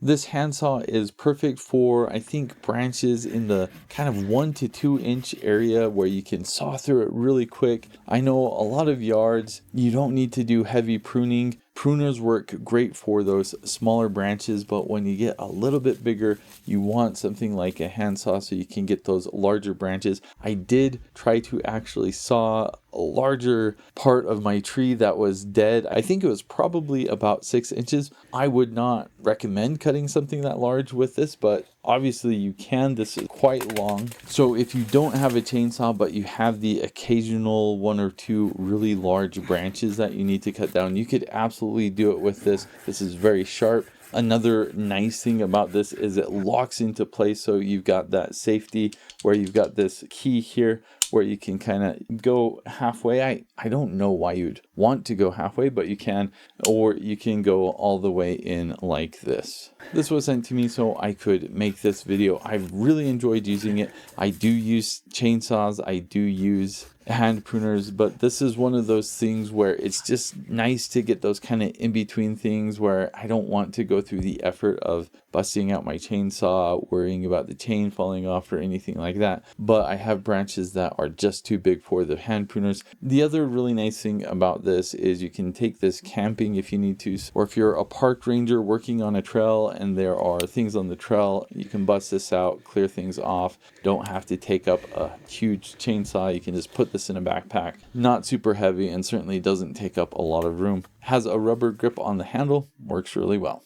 This handsaw is perfect for, I think, branches in the kind of 1 to 2 inch area where you can saw through it really quick. I know a lot of yards, you don't need to do heavy pruning. Pruners work great for those smaller branches, but when you get a little bit bigger, you want something like a handsaw so you can get those larger branches. I did try to actually saw a larger part of my tree that was dead. I think it was probably about 6 inches. I would not recommend cutting something that large with this, but obviously you can. This is quite long. So if you don't have a chainsaw, but you have the occasional 1 or 2 really large branches that you need to cut down, you could absolutely do it with this. This is very sharp. Another nice thing about this is it locks into place, so you've got that safety where you've got this key here where you can kind of go halfway. I don't know why you'd want to go halfway, but you can, or you can go all the way in like this. This was sent to me so I could make this video. I've really enjoyed using it. I do use chainsaws, I do use hand pruners, but this is one of those things where it's just nice to get those kind of in between things where I don't want to go through the effort of busting out my chainsaw, worrying about the chain falling off or anything like that. But I have branches that are just too big for the hand pruners. The other really nice thing about this is you can take this camping if you need to, or if you're a park ranger working on a trail and there are things on the trail, you can bust this out, clear things off. Don't have to take up a huge chainsaw. You can just put this in a backpack. Not super heavy and certainly doesn't take up a lot of room. Has a rubber grip on the handle, works really well.